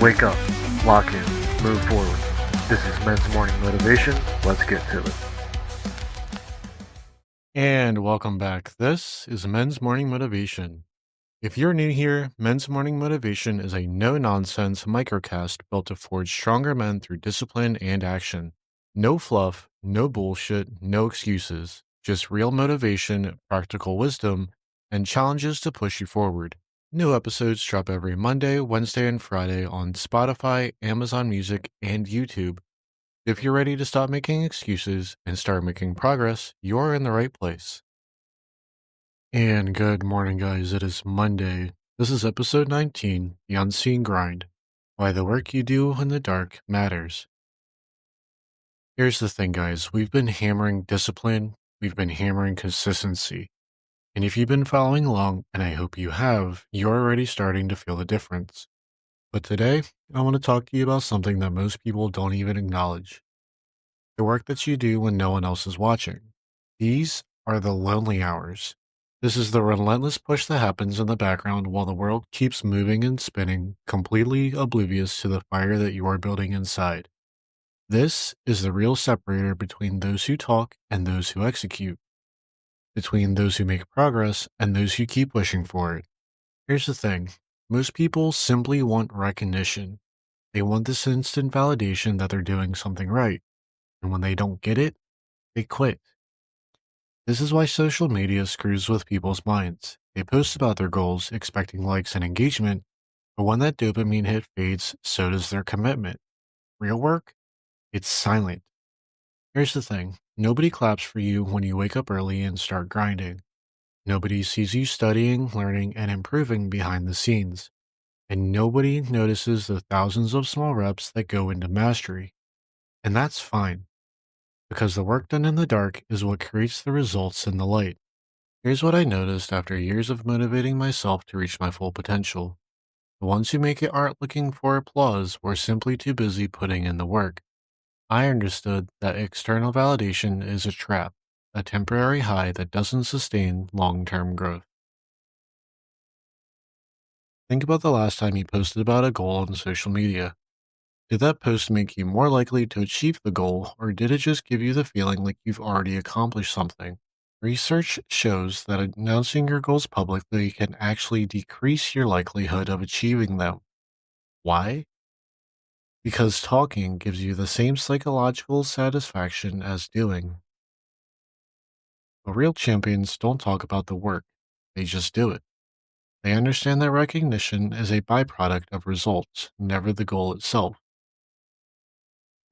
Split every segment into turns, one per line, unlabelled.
Wake up, lock in, move forward. This is Men's Morning Motivation. Let's get to it.
And welcome back. This is Men's Morning Motivation. If you're new here, Men's Morning Motivation is a no nonsense microcast built to forge stronger men through discipline and action. No fluff, no bullshit, no excuses, just real motivation, practical wisdom, and challenges to push you forward. New episodes drop every Monday, Wednesday, and Friday on Spotify, Amazon Music, and YouTube. If you're ready to stop making excuses and start making progress, you're in the right place. And good morning, guys. It is Monday. This is episode 19, The Unseen Grind, Why the Work You Do in the Dark Matters. Here's the thing, guys. We've been hammering discipline. We've been hammering consistency. And if you've been following along, and I hope you have, you're already starting to feel the difference. But today, I want to talk to you about something that most people don't even acknowledge. The work that you do when no one else is watching. These are the lonely hours. This is the relentless push that happens in the background while the world keeps moving and spinning, completely oblivious to the fire that you are building inside. This is the real separator between those who talk and those who execute, between those who make progress and those who keep pushing for it. Here's the thing. Most people simply want recognition. They want this instant validation that they're doing something right. And when they don't get it, they quit. This is why social media screws with people's minds. They post about their goals, expecting likes and engagement, but when that dopamine hit fades, so does their commitment. Real work? It's silent. Here's the thing. Nobody claps for you when you wake up early and start grinding. Nobody sees you studying, learning, and improving behind the scenes. And nobody notices the thousands of small reps that go into mastery. And that's fine, because the work done in the dark is what creates the results in the light. Here's what I noticed after years of motivating myself to reach my full potential. The ones who make it aren't looking for applause were simply too busy putting in the work. I understood that external validation is a trap, a temporary high that doesn't sustain long-term growth. Think about the last time you posted about a goal on social media. Did that post make you more likely to achieve the goal, or did it just give you the feeling like you've already accomplished something? Research shows that announcing your goals publicly can actually decrease your likelihood of achieving them. Why? Because talking gives you the same psychological satisfaction as doing. But real champions don't talk about the work, they just do it. They understand that recognition is a byproduct of results, never the goal itself.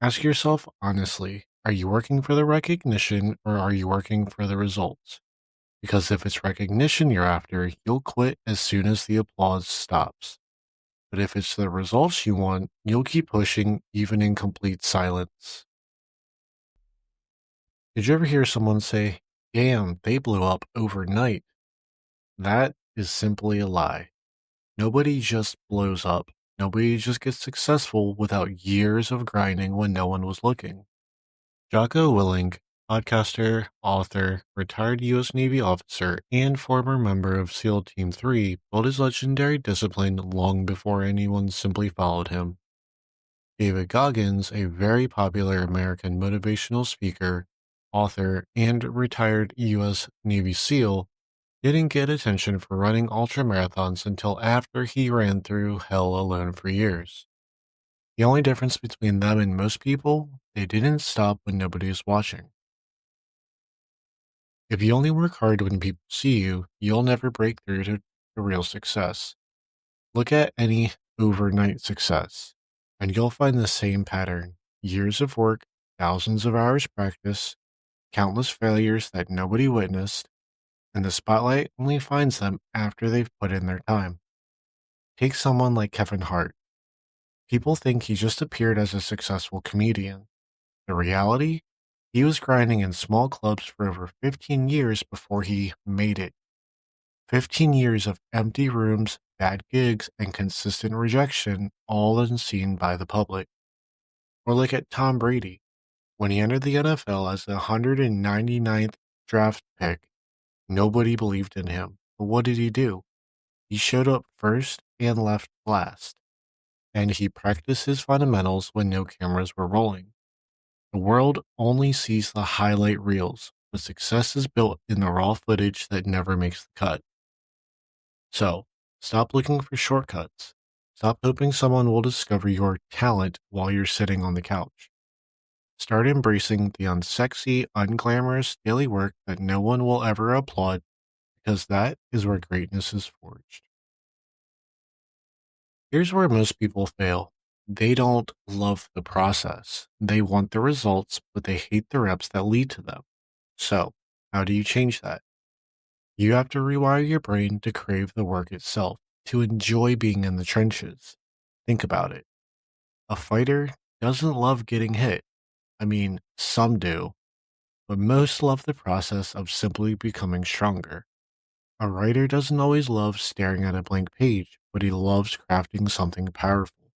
Ask yourself honestly, are you working for the recognition or are you working for the results? Because if it's recognition you're after, you'll quit as soon as the applause stops. But if it's the results you want, you'll keep pushing even in complete silence. Did you ever hear someone say, damn, they blew up overnight? That is simply a lie. Nobody just blows up. Nobody just gets successful without years of grinding when no one was looking. Jocko Willink, podcaster, author, retired U.S. Navy officer, and former member of SEAL Team 3, built his legendary discipline long before anyone simply followed him. David Goggins, a very popular American motivational speaker, author, and retired U.S. Navy SEAL, didn't get attention for running ultramarathons until after he ran through hell alone for years. The only difference between them and most people, they didn't stop when nobody was watching. If you only work hard when people see you, you'll never break through to real success. Look at any overnight success, and you'll find the same pattern. Years of work, thousands of hours practice, countless failures that nobody witnessed, and the spotlight only finds them after they've put in their time. Take someone like Kevin Hart. People think he just appeared as a successful comedian. The reality? He was grinding in small clubs for over 15 years before he made it. 15 years of empty rooms, bad gigs, and consistent rejection, all unseen by the public. Or look at Tom Brady. When he entered the NFL as the 199th draft pick, nobody believed in him. But what did he do? He showed up first and left last. and he practiced his fundamentals when no cameras were rolling. The world only sees the highlight reels, but success is built in the raw footage that never makes the cut. So, stop looking for shortcuts. Stop hoping someone will discover your talent while you're sitting on the couch. Start embracing the unsexy, unglamorous daily work that no one will ever applaud because that is where greatness is forged. Here's where most people fail. They don't love the process. They want the results, but they hate the reps that lead to them. So, how do you change that? You have to rewire your brain to crave the work itself, to enjoy being in the trenches. Think about it. A fighter doesn't love getting hit. I mean, some do, but most love the process of simply becoming stronger. A writer doesn't always love staring at a blank page, but he loves crafting something powerful.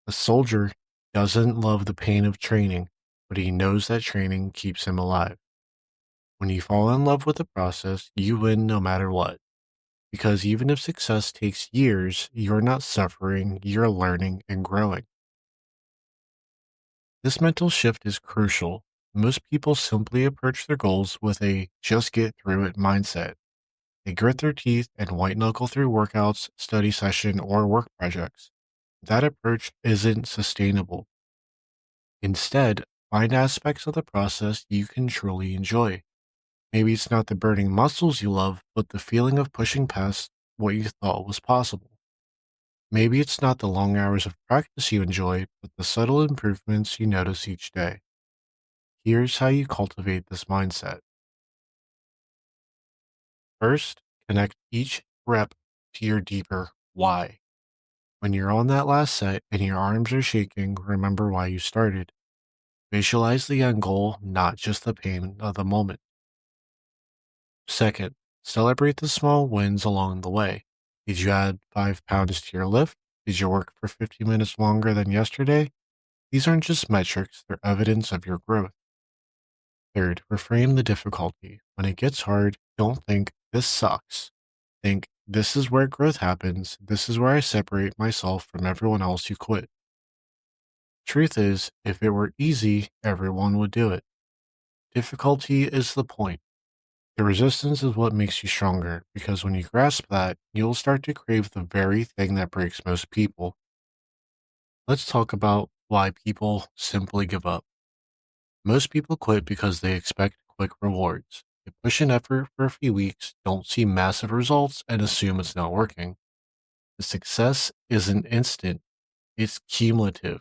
A soldier doesn't love the pain of training, but he knows that training keeps him alive. When you fall in love with the process, you win no matter what. Because even if success takes years, you're not suffering, you're learning and growing. This mental shift is crucial. Most people simply approach their goals with a just get through it mindset. They grit their teeth and white knuckle through workouts, study session, or work projects. That approach isn't sustainable. Instead, find aspects of the process you can truly enjoy. Maybe it's not the burning muscles you love, but the feeling of pushing past what you thought was possible. Maybe it's not the long hours of practice you enjoy, but the subtle improvements you notice each day. Here's how you cultivate this mindset. First, connect each rep to your deeper why. When you're on that last set and your arms are shaking, remember why you started. Visualize the end goal, not just the pain of the moment. Second, celebrate the small wins along the way. Did you add 5 pounds to your lift? Did you work for 50 minutes longer than yesterday? These aren't just metrics, they're evidence of your growth. Third, reframe the difficulty. When it gets hard, don't think, this sucks. Think, this is where growth happens. This is where I separate myself from everyone else who quit. Truth is, if it were easy, everyone would do it. Difficulty is the point. The resistance is what makes you stronger, because when you grasp that, you'll start to crave the very thing that breaks most people. Let's talk about why people simply give up. Most people quit because they expect quick rewards. They push an effort for a few weeks, don't see massive results, and assume it's not working. The success isn't instant, it's cumulative.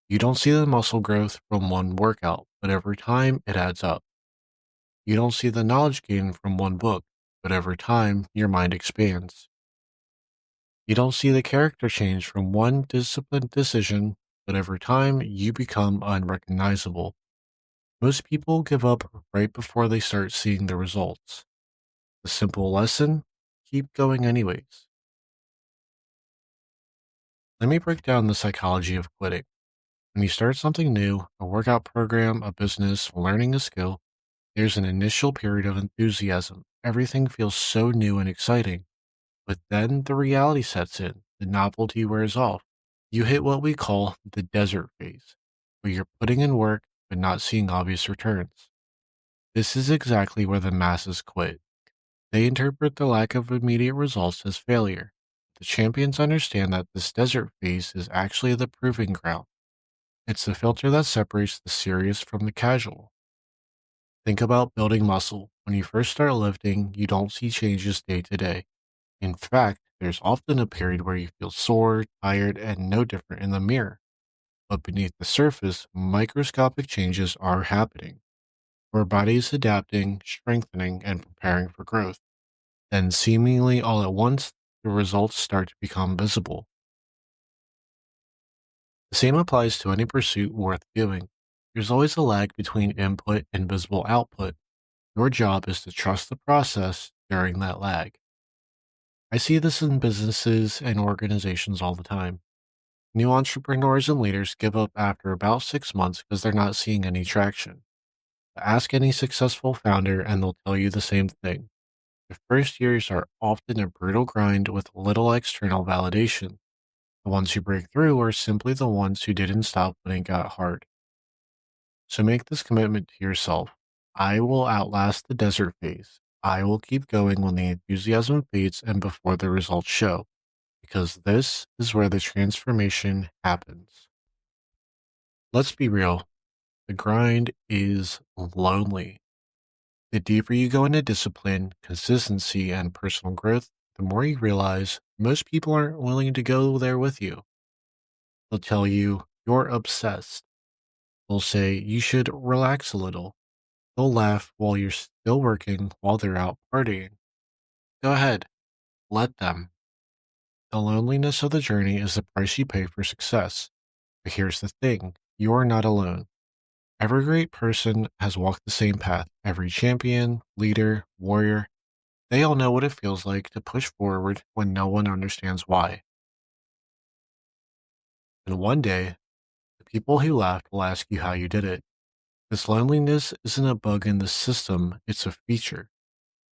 You don't see the muscle growth from one workout, but over time it adds up. You don't see the knowledge gain from one book, but over time your mind expands. You don't see the character change from one disciplined decision, but over time you become unrecognizable. Most people give up right before they start seeing the results. The simple lesson, keep going anyways. Let me break down the psychology of quitting. When you start something new, a workout program, a business, learning a skill, there's an initial period of enthusiasm. Everything feels so new and exciting. But then the reality sets in, the novelty wears off. You hit what we call the desert phase, where you're putting in work but not seeing obvious returns. This is exactly where the masses quit. They interpret the lack of immediate results as failure. The champions understand that this desert phase is actually the proving ground. It's the filter that separates the serious from the casual. Think about building muscle. When you first start lifting, you don't see changes day to day. In fact, there's often a period where you feel sore, tired, and no different in the mirror. But beneath the surface, microscopic changes are happening. Our body is adapting, strengthening, and preparing for growth. Then, seemingly all at once, the results start to become visible. The same applies to any pursuit worth doing. There's always a lag between input and visible output. Your job is to trust the process during that lag. I see this in businesses and organizations all the time. New entrepreneurs and leaders give up after about 6 months because they're not seeing any traction. Ask any successful founder and they'll tell you the same thing. The first years are often a brutal grind with little external validation. The ones who break through are simply the ones who didn't stop when it got hard. So make this commitment to yourself. I will outlast the desert phase. I will keep going when the enthusiasm fades and before the results show, because this is where the transformation happens. Let's be real, the grind is lonely. The deeper you go into discipline, consistency, and personal growth, the more you realize most people aren't willing to go there with you. They'll tell you you're obsessed. They'll say you should relax a little. They'll laugh while you're still working while they're out partying. Go ahead, let them. The loneliness of the journey is the price you pay for success. But here's the thing, you're not alone. Every great person has walked the same path. Every champion, leader, warrior, they all know what it feels like to push forward when no one understands why. And one day, the people who laughed will ask you how you did it. This loneliness isn't a bug in the system, it's a feature.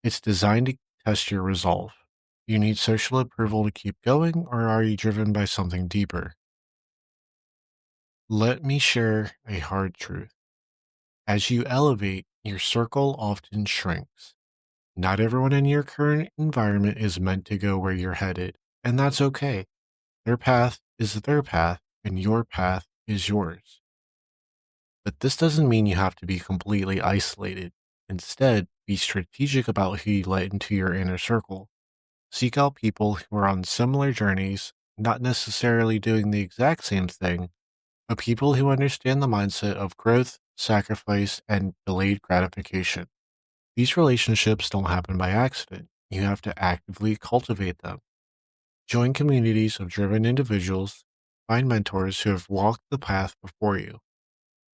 It's designed to test your resolve. You need social approval to keep going, or are you driven by something deeper? Let me share a hard truth. As you elevate, your circle often shrinks. Not everyone in your current environment is meant to go where you're headed, and that's okay. Their path is their path, and your path is yours. But this doesn't mean you have to be completely isolated. Instead, be strategic about who you let into your inner circle. Seek out people who are on similar journeys, not necessarily doing the exact same thing, but people who understand the mindset of growth, sacrifice, and delayed gratification. These relationships don't happen by accident. You have to actively cultivate them. Join communities of driven individuals, find mentors who have walked the path before you.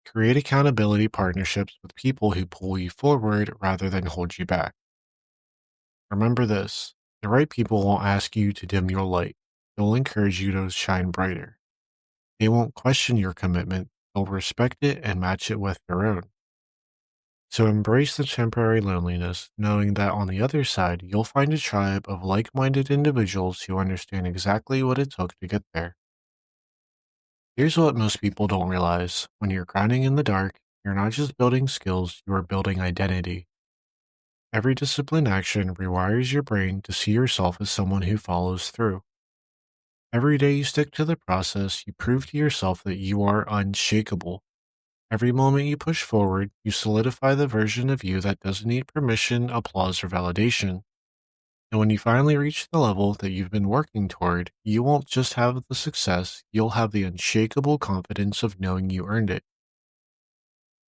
Create accountability partnerships with people who pull you forward rather than hold you back. Remember this, the right people won't ask you to dim your light. They'll encourage you to shine brighter. They won't question your commitment. They'll respect it and match it with their own. So embrace the temporary loneliness, knowing that on the other side, you'll find a tribe of like minded individuals who understand exactly what it took to get there. Here's what most people don't realize, when you're grinding in the dark, you're not just building skills, you are building identity. Every disciplined action rewires your brain to see yourself as someone who follows through. Every day you stick to the process, you prove to yourself that you are unshakable. Every moment you push forward, you solidify the version of you that doesn't need permission, applause, or validation. And when you finally reach the level that you've been working toward, you won't just have the success, you'll have the unshakable confidence of knowing you earned it.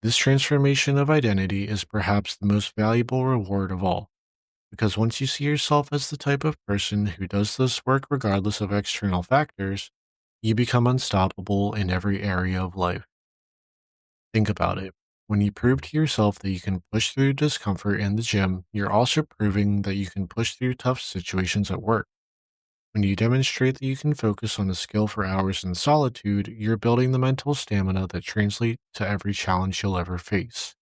This transformation of identity is perhaps the most valuable reward of all, because once you see yourself as the type of person who does this work regardless of external factors, you become unstoppable in every area of life. Think about it. When you prove to yourself that you can push through discomfort in the gym, you're also proving that you can push through tough situations at work. When you demonstrate that you can focus on a skill for hours in solitude, you're building the mental stamina that translates to every challenge you'll ever face.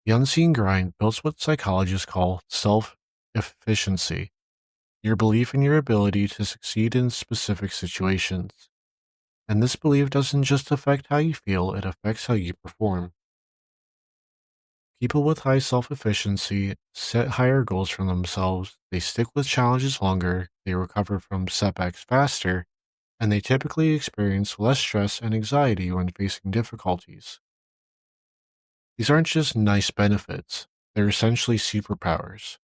The unseen grind builds what psychologists call self efficiency, your belief in your ability to succeed in specific situations. And this belief doesn't just affect how you feel, it affects how you perform. People with high self efficiency set higher goals for themselves, they stick with challenges longer, they recover from setbacks faster, and they typically experience less stress and anxiety when facing difficulties. These aren't just nice benefits, they're essentially superpowers.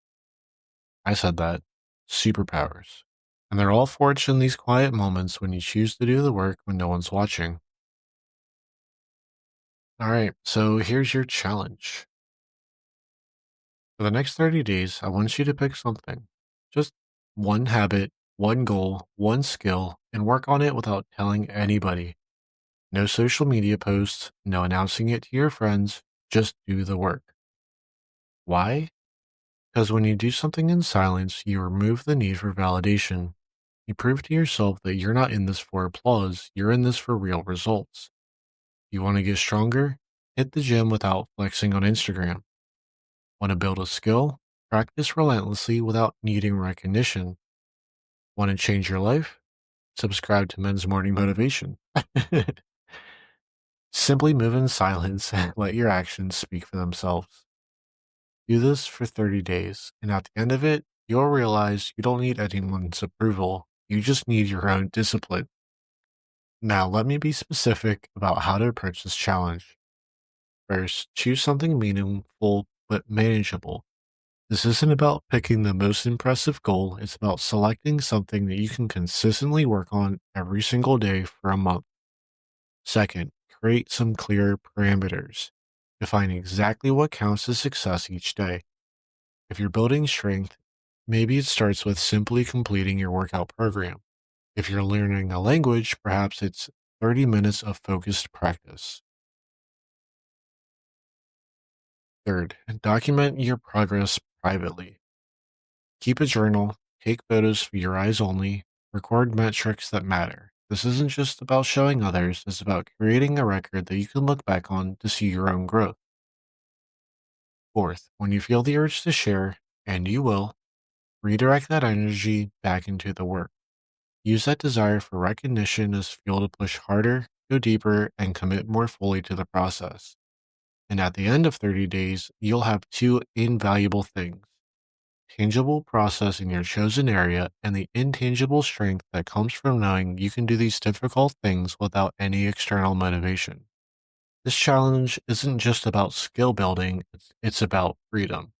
I said that. Superpowers. And they're all forged in these quiet moments when you choose to do the work when no one's watching. All right, so here's your challenge. For the next 30 days, I want you to pick something. Just one habit, one goal, one skill, and work on it without telling anybody. No social media posts, no announcing it to your friends, just do the work. Why? Because when you do something in silence, you remove the need for validation. You prove to yourself that you're not in this for applause, you're in this for real results. You want to get stronger? Hit the gym without flexing on Instagram. Want to build a skill? Practice relentlessly without needing recognition. Want to change your life? Subscribe to Men's Morning Motivation. Simply move in silence and let your actions speak for themselves. Do this for 30 days, and at the end of it, you'll realize you don't need anyone's approval. You just need your own discipline. Now, let me be specific about how to approach this challenge. First, choose something meaningful but manageable. This isn't about picking the most impressive goal, it's about selecting something that you can consistently work on every single day for a month. Second, create some clear parameters. Define exactly what counts as success each day. If you're building strength, maybe it starts with simply completing your workout program. If you're learning a language, perhaps it's 30 minutes of focused practice. Third, document your progress privately. Keep a journal, take photos for your eyes only, record metrics that matter. This isn't just about showing others, it's about creating a record that you can look back on to see your own growth. Fourth, when you feel the urge to share, and you will, redirect that energy back into the work. Use that desire for recognition as fuel to push harder, go deeper, and commit more fully to the process. And at the end of 30 days, you'll have two invaluable things: tangible process in your chosen area and the intangible strength that comes from knowing you can do these difficult things without any external motivation. This challenge isn't just about skill building, it's about freedom.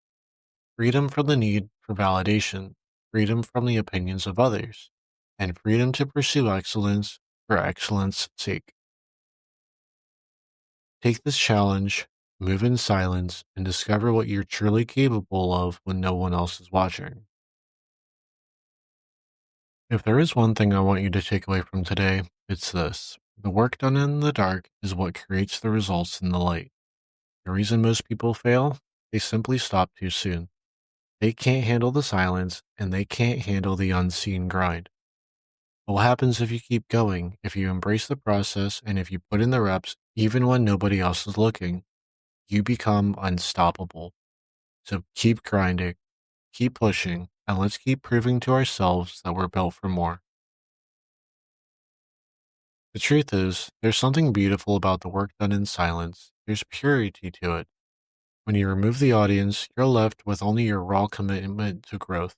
Freedom from the need for validation, freedom from the opinions of others, and freedom to pursue excellence for excellence' sake. Take this challenge, move in silence, and discover what you're truly capable of when no one else is watching. If there is one thing I want you to take away from today, it's this: the work done in the dark is what creates the results in the light. The reason most people fail, they simply stop too soon. They can't handle the silence, and they can't handle the unseen grind. But what happens if you keep going, if you embrace the process, and if you put in the reps, even when nobody else is looking? You become unstoppable. So keep grinding, keep pushing, and let's keep proving to ourselves that we're built for more. The truth is, there's something beautiful about the work done in silence. There's purity to it. When you remove the audience, you're left with only your raw commitment to growth.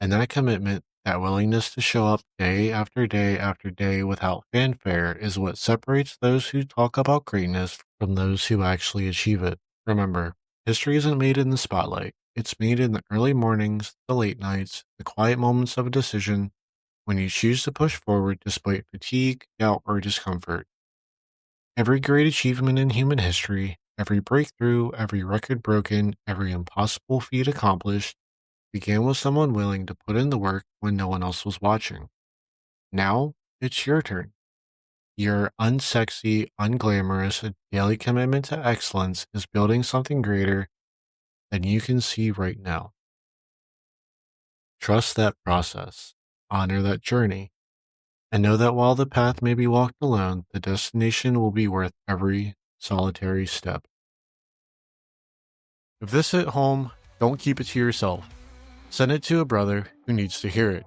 And that commitment, that willingness to show up day after day after day without fanfare, is what separates those who talk about greatness from those who actually achieve it. Remember, history isn't made in the spotlight. It's made in the early mornings, the late nights, the quiet moments of a decision, when you choose to push forward despite fatigue, doubt, or discomfort. Every great achievement in human history, every breakthrough, every record broken, every impossible feat accomplished, began with someone willing to put in the work when no one else was watching. Now, it's your turn. Your unsexy, unglamorous daily commitment to excellence is building something greater than you can see right now. Trust that process, honor that journey, and know that while the path may be walked alone, the destination will be worth every solitary step. If this hit home, don't keep it to yourself. Send it to a brother who needs to hear it.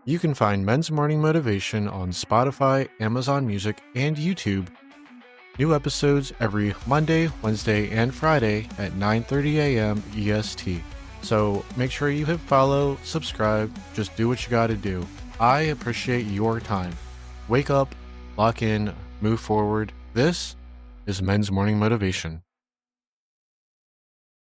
You can find Men's Morning Motivation on Spotify, Amazon Music, and YouTube. New episodes every Monday, Wednesday, and Friday at 9:30 a.m. EST. So make sure you hit follow, subscribe, just do what you gotta do. I appreciate your time. Wake up, lock in, move forward. This is Men's Morning Motivation.